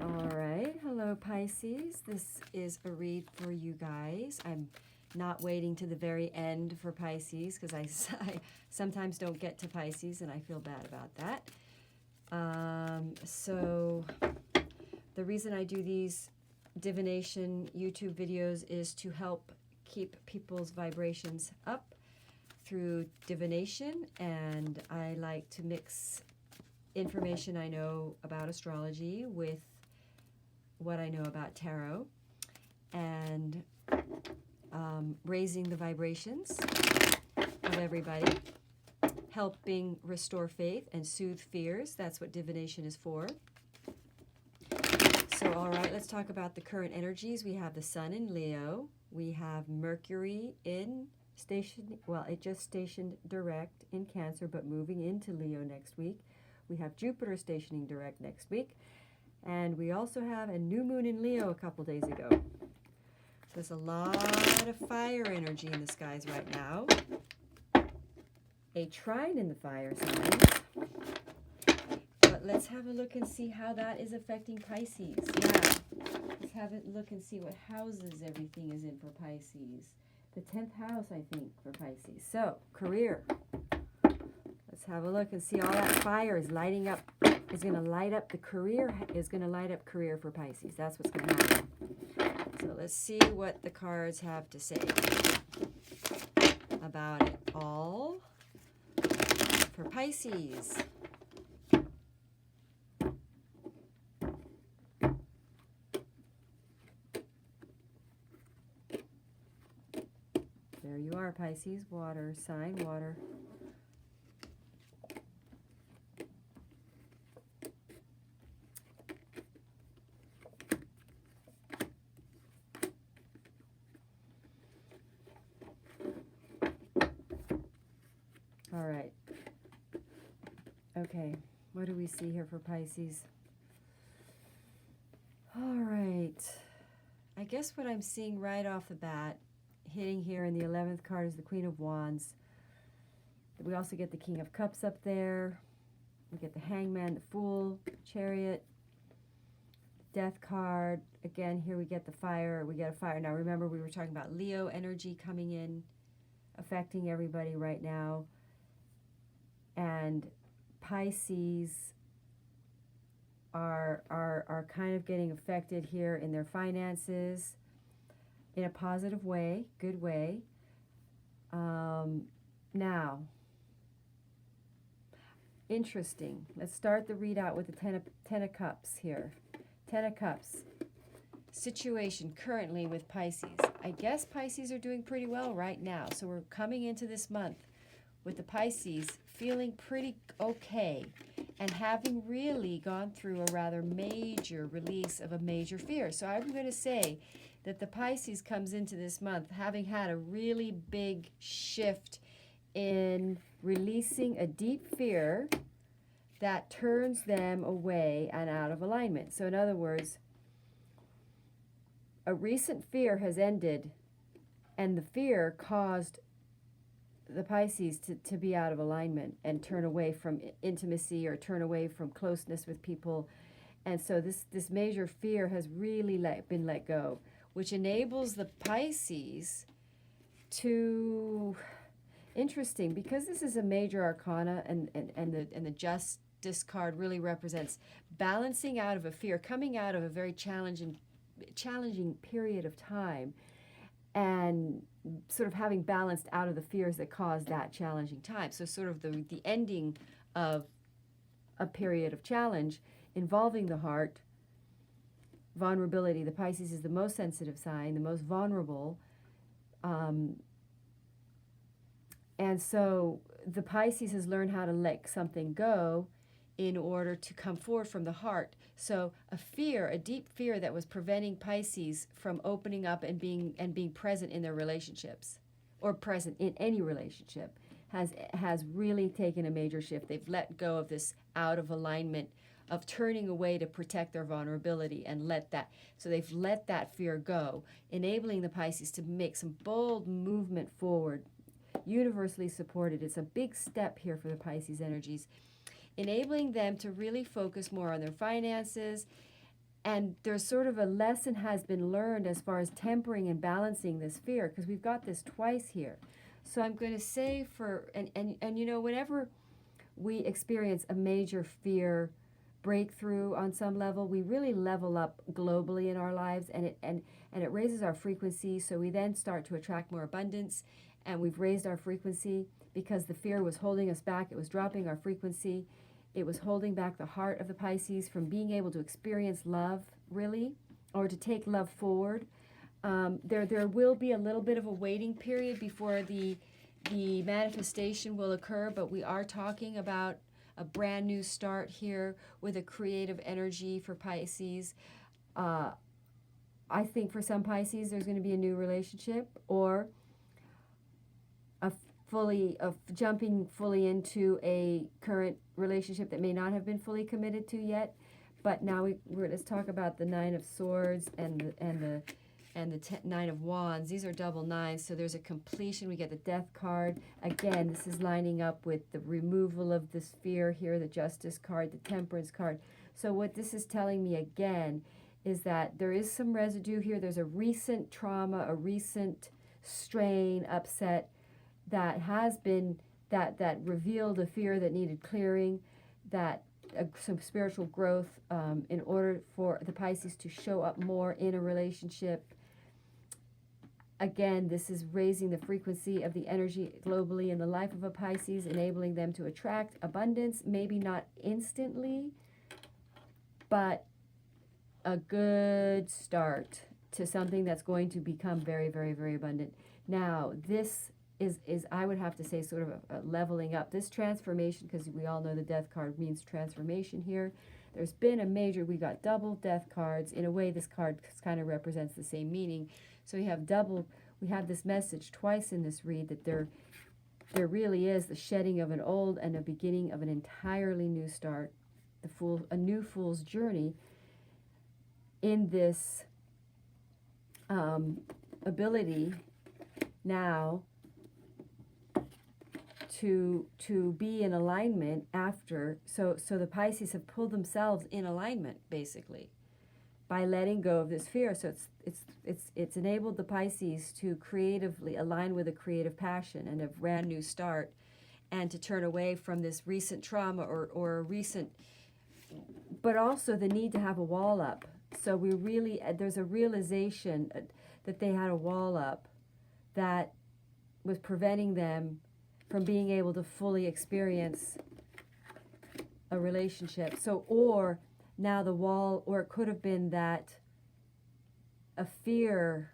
All right, hello Pisces. This is a read for you guys. I'm not waiting to the very end for Pisces because I sometimes don't get to Pisces and I feel bad about that. So the reason I do these divination YouTube videos is to help keep people's vibrations up through divination, and I like to mix information I know about astrology with what I know about tarot, and raising the vibrations of everybody, helping restore faith and soothe fears. That's what divination is for. So, all right, let's talk about the current energies. We have the Sun in Leo. We have Mercury in station, well, it just stationed direct in Cancer, but moving into Leo next week. We have Jupiter stationing direct next week. And we also have a new moon in Leo a couple days ago. There's a lot of fire energy in the skies right now. A trine in the fire signs. But let's have a look and see how that is affecting Pisces. Now, let's have a look and see what houses everything is in for Pisces. The 10th house, I think, for Pisces. So, career. Let's have a look and see all that fire is lighting up. Is going to light up the career. Is going to light up career for Pisces. That's what's going to happen. So let's see what the cards have to say about it all for Pisces. There you are, Pisces. Water, sign, water. All right. Okay, what do we see here for Pisces? All right. I guess what I'm seeing right off the bat, hitting here in the 11th card, is the Queen of Wands. We also get the King of Cups up there. We get the Hangman, the Fool, Chariot, Death card. Again, here we get the fire. We get a fire. Now, remember, we were talking about Leo energy coming in, affecting everybody right now. And Pisces are kind of getting affected here in their finances in a positive way, good way. Now, interesting. Let's start the readout with the Ten of Cups here. Ten of Cups. Situation currently with Pisces. I guess Pisces are doing pretty well right now. So we're coming into this month with the Pisces feeling pretty okay and having really gone through a rather major release of a major fear. So I'm going to say that the Pisces comes into this month having had a really big shift in releasing a deep fear that turns them away and out of alignment. So in other words, a recent fear has ended, and the fear caused the Pisces to be out of alignment and turn away from intimacy or turn away from closeness with people. And so this major fear has really been let go, which enables the Pisces to, interesting, because this is a major arcana, and the Justice card really represents balancing out of a fear, coming out of a very challenging period of time, and sort of having balanced out of the fears that caused that challenging time. So sort of the ending of a period of challenge involving the heart, vulnerability. The Pisces is the most sensitive sign, the most vulnerable. And so the Pisces has learned how to let something go in order to come forward from the heart. So a fear, a deep fear that was preventing Pisces from opening up and being present in their relationships, or present in any relationship, has really taken a major shift. They've let go of this out of alignment of turning away to protect their vulnerability and so they've let that fear go, enabling the Pisces to make some bold movement forward, universally supported. It's a big step here for the Pisces energies, enabling them to really focus more on their finances And there's sort of a lesson has been learned as far as tempering and balancing this fear, because we've got this twice here. So I'm going to say and you know, whenever we experience a major fear breakthrough on some level, we really level up globally in our lives, and it raises our frequency. So we then start to attract more abundance, and we've raised our frequency because the fear was holding us back. It was dropping our frequency. It was holding back the heart of the Pisces from being able to experience love, really, or to take love forward. There will be a little bit of a waiting period before the manifestation will occur, but we are talking about a brand new start here with a creative energy for Pisces. I think for some Pisces, there's going to be a new relationship, or jumping fully into a current relationship that may not have been fully committed to yet. But now let's talk about the Nine of Swords and the Nine of Wands. These are double nines, so there's a completion. We get the Death card. Again, this is lining up with the removal of this fear here, the Justice card, the Temperance card. So what this is telling me again is that there is some residue here. There's a recent trauma, a recent strain, upset that has been, that revealed a fear that needed clearing, that some spiritual growth in order for the Pisces to show up more in a relationship. Again, this is raising the frequency of the energy globally in the life of a Pisces, enabling them to attract abundance, maybe not instantly, but a good start to something that's going to become very, very, very abundant. Now, this is I would have to say sort of a leveling up. This transformation, because we all know the Death card means transformation here. There's been a major, we got double Death cards. In a way, this card kind of represents the same meaning. So we have this message twice in this read, that there really is the shedding of an old and a beginning of an entirely new start, a new fool's journey in this ability now to be in alignment after. So the Pisces have pulled themselves in alignment, basically, by letting go of this fear. So it's enabled the Pisces to creatively align with a creative passion and a brand new start, and to turn away from this recent trauma or a recent, but also the need to have a wall up. So there's a realization that they had a wall up that was preventing them from being able to fully experience a relationship. So, or now the wall, or it could have been that a fear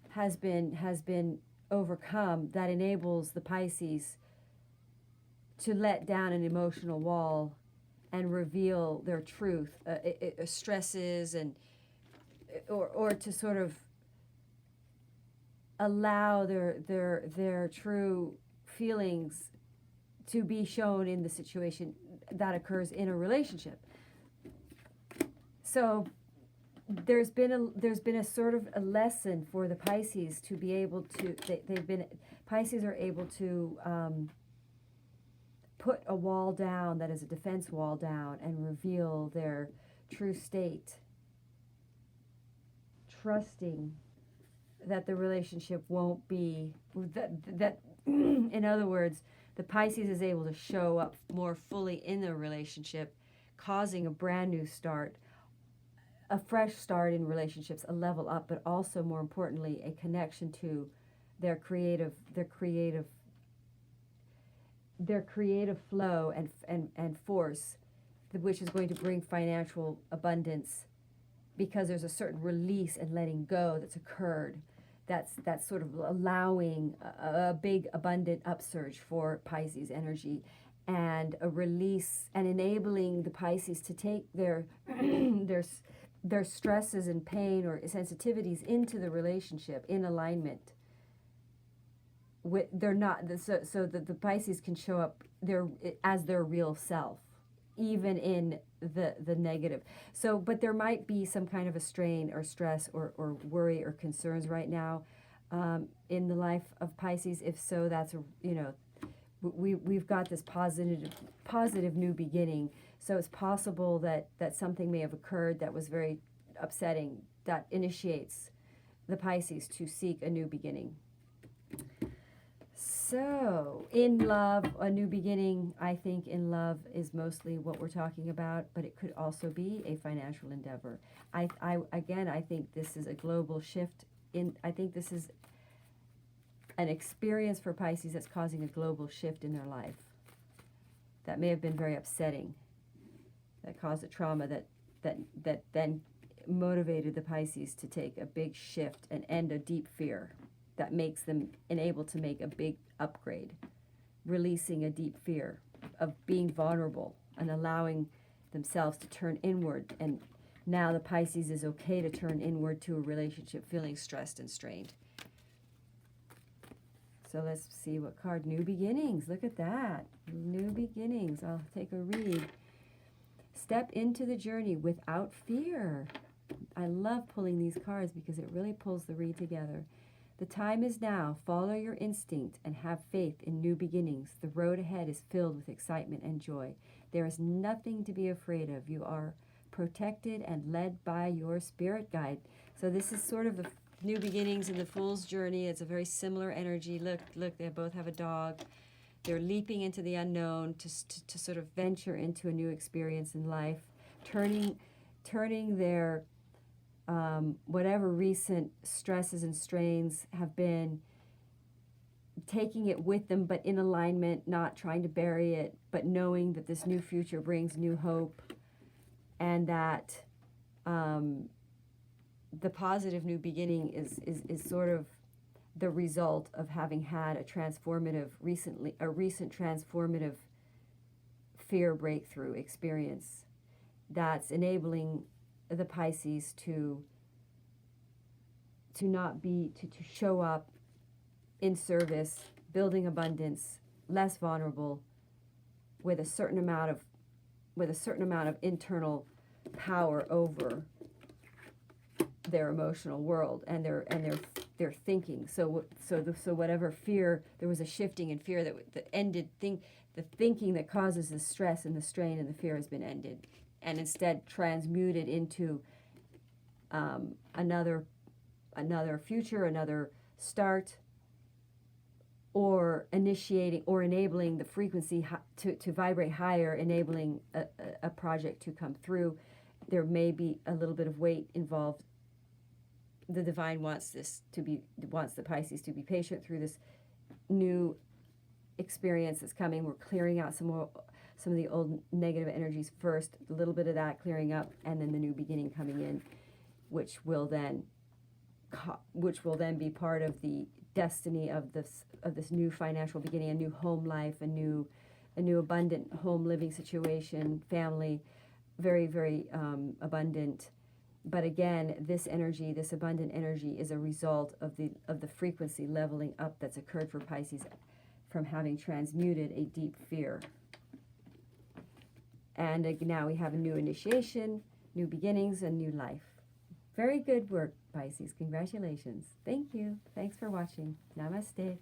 has been overcome that enables the Pisces to let down an emotional wall and reveal their truth, stresses, and or to sort of allow their true feelings to be shown in the situation that occurs in a relationship. So there's been a sort of a lesson for the Pisces to be able to, Pisces are able to put a wall down that is a defense wall down and reveal their true state, trusting that the relationship won't be, that in other words, the Pisces is able to show up more fully in the relationship, causing a brand new start, a fresh start in relationships, a level up, but also more importantly, a connection to their creative flow and force, which is going to bring financial abundance, because there's a certain release and letting go that's occurred. That's sort of allowing a big abundant upsurge for Pisces energy, and a release, and enabling the Pisces to take their their stresses and pain or sensitivities into the relationship in alignment. They're not, so that the Pisces can show up as their real self, even in the negative. So, but there might be some kind of a strain or stress or worry or concerns right now in the life of Pisces. If so, that's we've got this positive new beginning. So it's possible that something may have occurred that was very upsetting, that initiates the Pisces to seek a new beginning. So, in love, a new beginning, I think in love is mostly what we're talking about, but it could also be a financial endeavor. I think this is a global shift I think this is an experience for Pisces that's causing a global shift in their life. That may have been very upsetting, that caused a trauma that then motivated the Pisces to take a big shift and end a deep fear that makes them able to make a big upgrade, releasing a deep fear of being vulnerable and allowing themselves to turn inward. And now the Pisces is okay to turn inward to a relationship feeling stressed and strained. So let's see what card. New beginnings. Look at that. New beginnings. I'll take a read. Step into the journey without fear. I love pulling these cards because it really pulls the read together. The time is now. Follow your instinct and have faith in new beginnings. The road ahead is filled with excitement and joy. There is nothing to be afraid of. You are protected and led by your spirit guide. So this is sort of the new beginnings in the Fool's journey. It's a very similar energy. Look, they both have a dog. They're leaping into the unknown to sort of venture into a new experience in life, turning their whatever recent stresses and strains have been, taking it with them, but in alignment, not trying to bury it, but knowing that this new future brings new hope, and that the positive new beginning is sort of the result of having had a recent transformative fear breakthrough experience that's enabling the Pisces to show up in service, building abundance, less vulnerable, with a certain amount of internal power over their emotional world and their thinking. So whatever fear, there was a shifting in fear that ended the thinking that causes the stress and the strain and the fear has been ended, and instead transmuted into another future, another start, or initiating or enabling the frequency to vibrate higher, enabling a project to come through. There may be a little bit of weight involved. The divine wants the Pisces to be patient through this new experience that's coming. We're clearing out some of the old negative energies first, a little bit of that clearing up, and then the new beginning coming in, which will then be part of the destiny of this new financial beginning, a new home life, a new abundant home living situation, family, very, very abundant. But again, this abundant energy, is a result of the frequency leveling up that's occurred for Pisces from having transmuted a deep fear. And now we have a new initiation, new beginnings, and new life. Very good work, Pisces. Congratulations. Thank you. Thanks for watching. Namaste.